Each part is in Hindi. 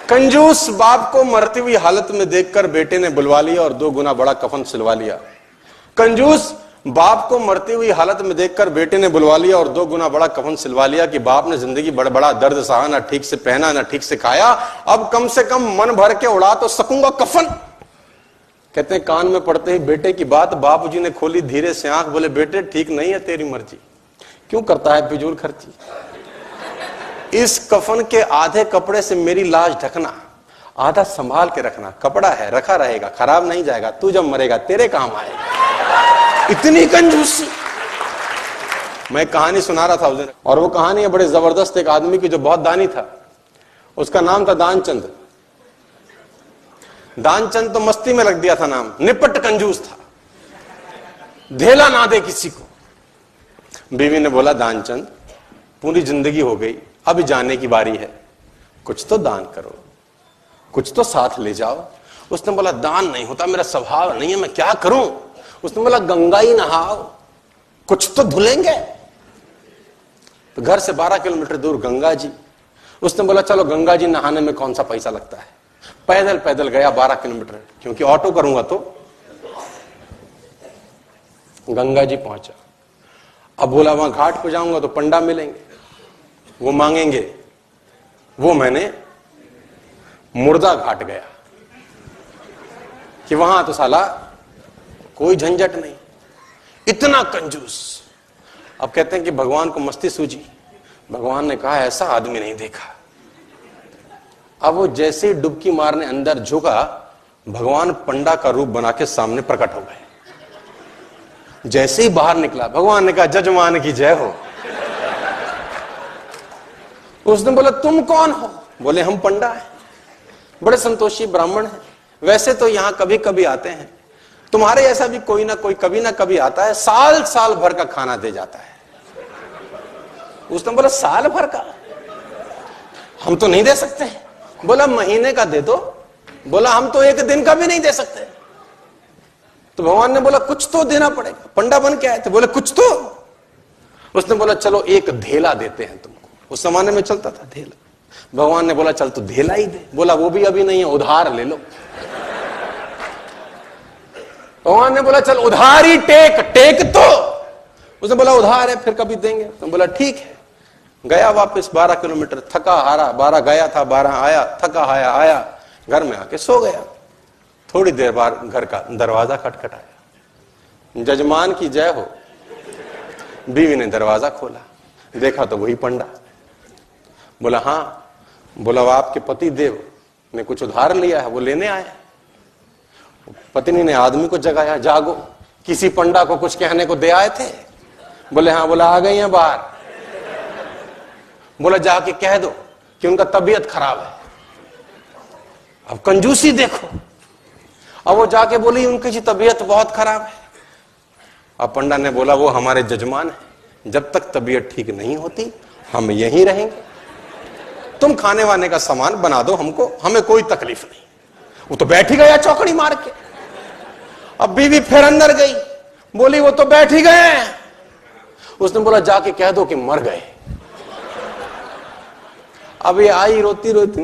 कंजूस बाप को मरती हुई हालत में देखकर बेटे ने बुलवा लिया और 2 गुना बड़ा कफन सिलवा लिया। कंजूस बाप को मरती हुई हालत में देखकर बेटे ने बुलवा लिया और 2 गुना बड़ा कफन सिलवा लिया कि बाप ने जिंदगी बड़ा दर्द सहा, ना ठीक से पहना ना ठीक से खाया, अब कम से कम मन भर के उड़ा तो सकूंगा कफन। कहते हैं कान में पड़ते ही बेटे की बात बापूजी ने खोली धीरे से आंख, बोले बेटे ठीक नहीं है तेरी मर्जी, क्यों करता है फिजूल खर्ची। इस कफन के आधे कपड़े से मेरी लाश ढकना, आधा संभाल के रखना, कपड़ा है रखा रहेगा, खराब नहीं जाएगा, तू जब मरेगा तेरे काम आएगा। इतनी कंजूसी। मैं कहानी सुना रहा था उस दिन, और वो कहानी है बड़े जबरदस्त एक आदमी की जो बहुत दानी था। उसका नाम था दानचंद। दानचंद तो मस्ती में रख दिया था नाम, निपट कंजूस था, धेला ना दे किसी को। बीवी ने बोला दानचंद पूरी जिंदगी हो गई, अब जाने की बारी है, कुछ तो दान करो, कुछ तो साथ ले जाओ। उसने बोला दान नहीं होता, मेरा स्वभाव नहीं है, मैं क्या करूं। उसने बोला गंगा ही नहाओ, कुछ तो धुलेंगे। तो घर से 12 किलोमीटर दूर गंगा जी। उसने बोला चलो गंगा जी नहाने में कौन सा पैसा लगता है। पैदल पैदल गया 12 किलोमीटर, क्योंकि ऑटो करूंगा तो। गंगा जी पहुंचा। अब बोला वहां घाट पे जाऊंगा तो पंडा मिलेंगे, वो मांगेंगे। वो मैंने मुर्दा घाट गया कि वहां तो साला कोई झंझट नहीं, इतना कंजूस। अब कहते हैं कि भगवान को मस्ती सूझी। भगवान ने कहा ऐसा आदमी नहीं देखा। अब वो जैसे ही डुबकी मारने अंदर झुका, भगवान पंडा का रूप बना के सामने प्रकट हो गए। जैसे ही बाहर निकला, भगवान ने कहा जजमान की जय हो। उसने बोला तुम कौन हो। बोले हम पंडा हैं, बड़े संतोषी ब्राह्मण हैं, वैसे तो यहां कभी कभी आते हैं, तुम्हारे ऐसा भी कोई ना कोई कभी ना कभी आता है, साल साल भर का खाना दे जाता है। उसने बोला साल भर का हम तो नहीं दे सकते। बोला महीने का दे दो। बोला हम तो एक दिन का भी नहीं दे सकते। तो भगवान ने बोला कुछ तो देना पड़ेगा, पंडा बन के आए थे, बोले कुछ तो। उसने बोला चलो एक धेला देते हैं तुमको। उस जमाने में चलता था धेला। भगवान ने बोला चल तू धेला ही दे। बोला वो भी अभी नहीं है, उधार ले लो। भगवान ने बोला चल उधार ही टेक तो। उसने बोला उधार है फिर कभी देंगे। तो बोला ठीक है। गया वापस 12 किलोमीटर, थका हारा, 12 गया था 12 आया, थका हाया आया, घर में आके सो गया। थोड़ी देर बाद घर का दरवाजा खटखटाया, जजमान की जय हो। बीवी ने दरवाजा खोला, देखा तो वही पंडा। बोला हाँ। बोला वो आपके पति देव ने कुछ उधार लिया है, वो लेने आए। पत्नी ने आदमी को जगाया, जागो, किसी पंडा को कुछ कहने को दे आए थे। बोले हाँ। बोला आ गई हैं बाहर। बोला जाके कह दो कि उनका तबीयत खराब है। अब कंजूसी देखो। अब वो जाके बोली उनकी तबीयत बहुत खराब है। अब पंडा ने बोला वो हमारे जजमान है, जब तक तबीयत ठीक नहीं होती हम यहीं रहेंगे, तुम खाने वाने का सामान बना दो हमको, हमें कोई तकलीफ नहीं। वो तो बैठ ही गया चौकड़ी मार के। अब बीवी फिर अंदर गई, बोली वो तो बैठ ही गए। उसने बोला जाके कह दो कि मर गए। अब ये आई रोती रोती,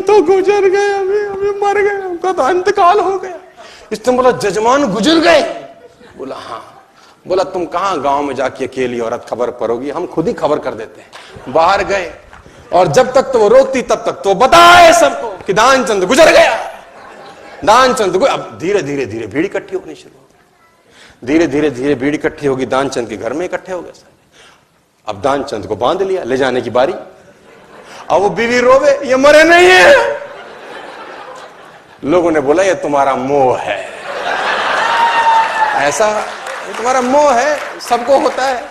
तो गुजर गए, अभी मर गए, उनका तो इंतकाल हो गया। इसने बोला जजमान गुजर गए। बोला हाँ। बोला तुम कहां गांव में जाके अकेली औरत खबर करोगी, हम खुद ही खबर कर देते हैं। बाहर गए और जब तक तो वो रोती तब तक तो बताए सबको कि दानचंद गुजर गया, दानचंद। अब धीरे धीरे धीरे भीड़ इकट्ठी होनी शुरू हो गई। धीरे धीरे धीरे भीड़ इकट्ठी होगी, दानचंद के घर में इकट्ठे हो गए सब। अब दानचंद को बांध लिया, ले जाने की बारी। अब वो बीवी रोवे, ये मरे नहीं है। लोगों ने बोला ये तुम्हारा मोह है, ऐसा ये तुम्हारा मोह है, सबको होता है।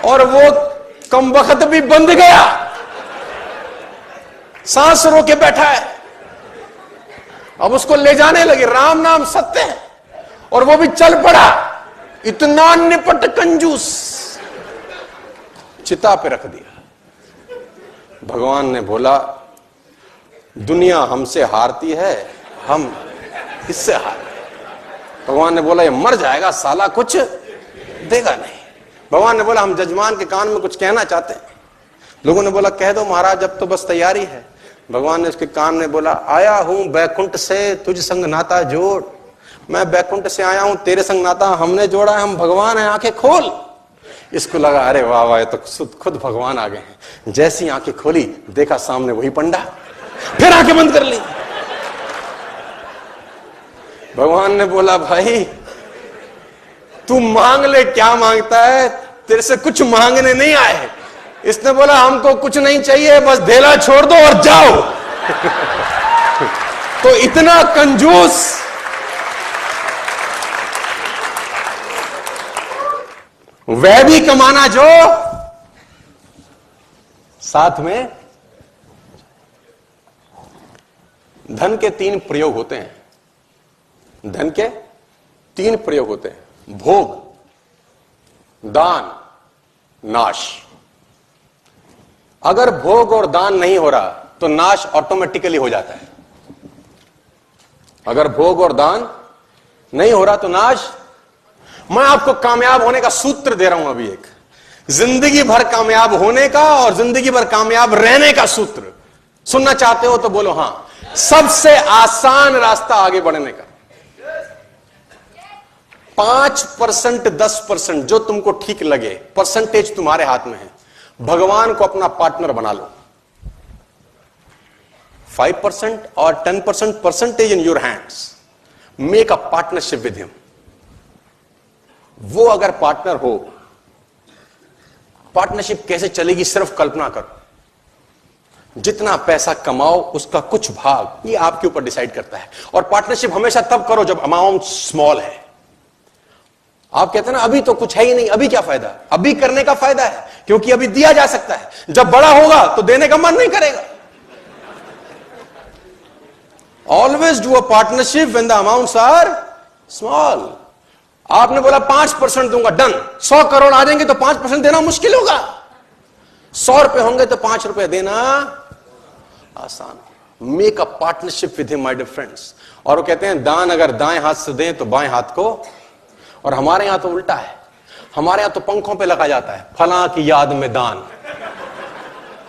और वो कम वक्त भी बंध गया, सांस रोक के बैठा है। अब उसको ले जाने लगे, राम नाम सत्य है, और वो भी चल पड़ा। इतना निपट कंजूस, चिता पे रख दिया। भगवान ने बोला दुनिया हमसे हारती है, हम इससे हार गए। भगवान ने बोला ये मर जाएगा साला, कुछ देगा नहीं। भगवान ने बोला हम जजमान के कान में कुछ कहना चाहते हैं। लोगों ने बोला कह दो महाराज, अब तो बस तैयारी है। भगवान ने उसके कान में बोला, आया हूं बैकुंठ से तुझ संग नाता जोड़। मैं बैकुंठ से आया हूं, तेरे संग नाता हमने जोड़ा है, हम भगवान हैं, आंखें खोल। इसको लगा अरे वाह वाह, तो खुद भगवान आ गए हैं। जैसी आंखें खोली देखा सामने वही पंडा, फिर आंखें बंद कर ली। भगवान ने बोला, भाई तू मांग ले, क्या मांगता है, तेरे से कुछ मांगने नहीं आए। इसने बोला, हमको कुछ नहीं चाहिए, बस धेला छोड़ दो और जाओ। तो इतना कंजूस, वह भी कमाना जो साथ में। धन के 3 प्रयोग होते हैं। धन के 3 प्रयोग होते हैं, भोग, दान, नाश। अगर भोग और दान नहीं हो रहा तो नाश ऑटोमेटिकली हो जाता है। अगर भोग और दान नहीं हो रहा तो नाश। मैं आपको कामयाब होने का सूत्र दे रहा हूं अभी, एक जिंदगी भर कामयाब होने का और जिंदगी भर कामयाब रहने का सूत्र। सुनना चाहते हो तो बोलो हां। सबसे आसान रास्ता आगे बढ़ने का, 5%, 10% जो तुमको ठीक लगे, परसेंटेज तुम्हारे हाथ में है। भगवान को अपना पार्टनर बना लो। 5% और 10% percentage in your hands. Make a partnership with him. वो अगर पार्टनर हो, पार्टनरशिप कैसे चलेगी सिर्फ कल्पना करो। जितना पैसा कमाओ उसका कुछ भाग ये आपके ऊपर डिसाइड करता है। और पार्टनरशिप हमेशा तब करो जब अमाउंट स्मॉल है। आप कहते हैं ना अभी तो कुछ है ही नहीं, अभी क्या फायदा। अभी करने का फायदा है, क्योंकि अभी दिया जा सकता है। जब बड़ा होगा तो देने का मन नहीं करेगा। Always do a partnership when the amounts are small. आपने बोला 5% दूंगा, डन। 100 करोड़ आ जाएंगे तो 5% देना मुश्किल होगा। 100 रुपए होंगे तो 5 रुपए देना आसान। Make a partnership with him my dear friends. और वो कहते हैं दान अगर दाएं हाथ से दें तो बाएं हाथ को। और हमारे यहां तो उल्टा है। हमारे यहां तो पंखों पे लगा जाता है, फलां की याद में दान।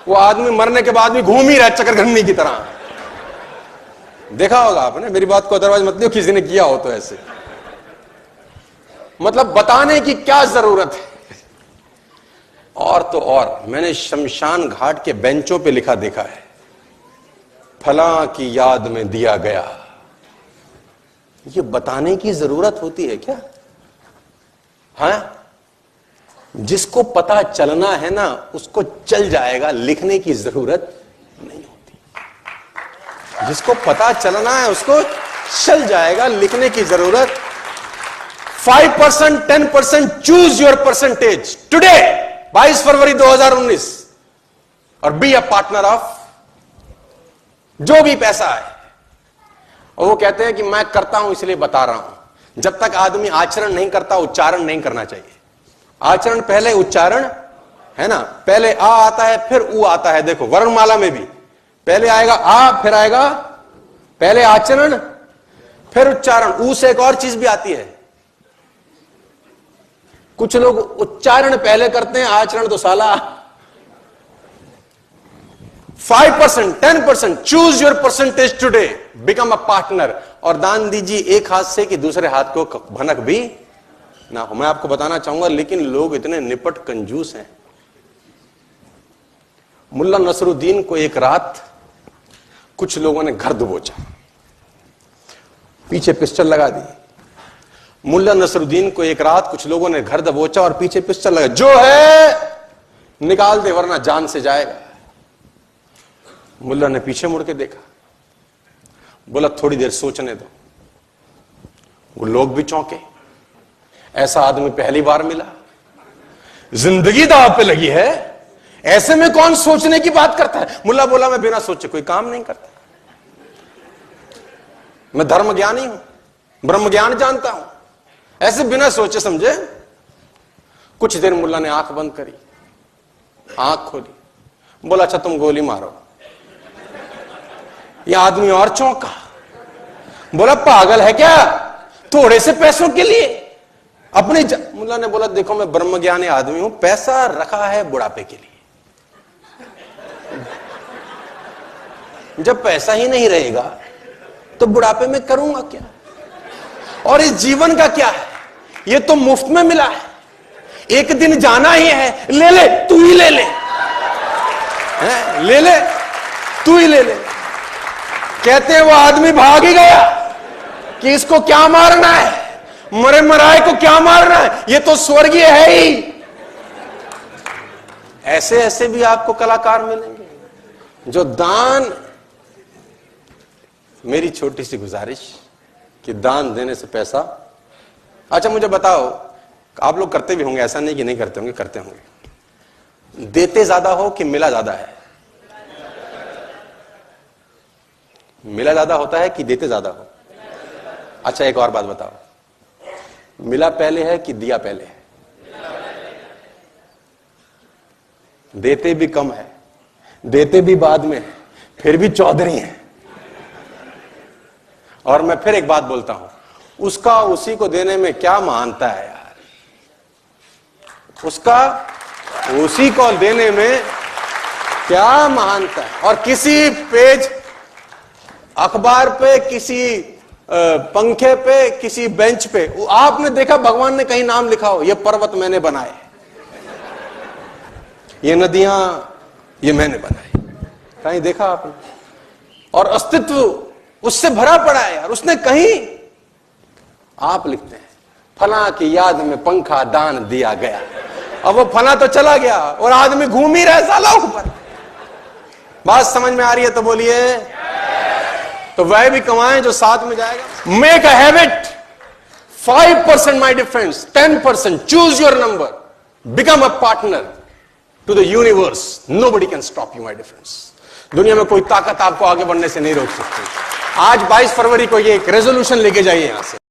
वो आदमी मरने के बाद भी घूम ही रहा है चक्रघनी की तरह। देखा होगा आपने, मेरी बात को अदरवाइज मत लियो, किसी ने किया हो तो ऐसे। मतलब बताने की क्या जरूरत है। और तो और मैंने शमशान घाट के बेंचों पे लिखा देखा है, फलां की याद में दिया गया। ये बताने की जरूरत होती है क्या? हाँ, जिसको पता चलना है ना उसको चल जाएगा, लिखने की जरूरत नहीं होती। जिसको पता चलना है उसको चल जाएगा, लिखने की जरूरत। 5%, 10%, चूज योर परसेंटेज टुडे, 22 फरवरी 2019, और बी अ पार्टनर ऑफ जो भी पैसा है। और वो कहते हैं कि मैं करता हूं इसलिए बता रहा हूं। जब तक आदमी आचरण नहीं करता उच्चारण नहीं करना चाहिए। आचरण पहले उच्चारण है ना। पहले आ आता है फिर ऊ आता है। देखो वर्णमाला में भी पहले आएगा आ, फिर आएगा पहले आचरण फिर उच्चारण। ऊ से एक और चीज भी आती है। कुछ लोग उच्चारण पहले करते हैं, आचरण तो साला। 5%, 10%, choose your percentage today, become a partner. और दान दीजिए एक हाथ से कि दूसरे हाथ को भनक भी ना हो। मैं आपको बताना चाहूंगा, लेकिन लोग इतने निपट कंजूस हैं। मुल्ला नसरुद्दीन को एक रात कुछ लोगों ने घर दबोचा, पीछे पिस्टल लगा दी। मुल्ला नसरुद्दीन को एक रात कुछ लोगों ने घर दबोचा और पीछे पिस्टल लगा, जो है निकाल दे वरना जान से जाएगा। मुल्ला ने पीछे मुड़ के देखा, बोला थोड़ी देर सोचने दो। वो लोग भी चौंके, ऐसा आदमी पहली बार मिला, जिंदगी दांव पे लगी है, ऐसे में कौन सोचने की बात करता है। मुल्ला बोला मैं बिना सोचे कोई काम नहीं करता, मैं धर्म ज्ञानी हूं, ब्रह्म ज्ञान जानता हूं, ऐसे बिना सोचे समझे। कुछ देर मुल्ला ने आंख बंद करी, आंख खोली, बोला अच्छा तुम गोली मारो। यह आदमी और चौंका, बोला पागल है क्या, थोड़े से पैसों के लिए अपने मुल्ला ने बोला देखो मैं ब्रह्म ज्ञानी आदमी हूं, पैसा रखा है बुढ़ापे के लिए। जब पैसा ही नहीं रहेगा तो बुढ़ापे में करूंगा क्या? और इस जीवन का क्या है? ये तो मुफ्त में मिला है, एक दिन जाना ही है, ले ले, तू ही ले ले, ले ले, तू ही ले ले। कहते हैं वो आदमी भाग ही गया कि इसको क्या मारना है, मरे मराए को क्या मारना है, ये तो स्वर्गीय है ही। ऐसे ऐसे भी आपको कलाकार मिलेंगे जो दान, मेरी छोटी सी गुजारिश कि दान देने से पैसा, अच्छा मुझे बताओ, आप लोग करते भी होंगे, ऐसा नहीं कि नहीं करते होंगे, करते होंगे। देते ज्यादा हो कि मिला ज्यादा है? मिला ज्यादा होता है कि देते ज्यादा हो? अच्छा एक और बात बताओ, मिला पहले है कि दिया पहले है? देते भी कम है, देते भी बाद में, फिर भी चौधरी है। और मैं फिर एक बात बोलता हूं, उसका उसी को देने में क्या महानता है यार, उसका उसी को देने में क्या महानता है। और किसी पेज अखबार पे, किसी पंखे पे, किसी बेंच पे आपने देखा भगवान ने कहीं नाम लिखा हो, ये पर्वत मैंने बनाए, ये नदियां ये मैंने बनाई, कहीं देखा आपने? और अस्तित्व उससे भरा पड़ा है यार, उसने कहीं, आप लिखते हैं फला की याद में पंखा दान दिया गया, अब वो फला तो चला गया और आदमी घूम ही रहा है साला ऊपर। बात समझ में आ रही है तो बोलिए। तो वह भी कमाएं जो साथ में जाएगा। Make a habit, 5% my difference, 10%, choose your number, become a partner to the universe, nobody can stop you my difference. दुनिया में कोई ताकत आपको आगे बढ़ने से नहीं रोक सकती। आज 22 फरवरी को ये एक रेजोल्यूशन लेके जाइए यहां से।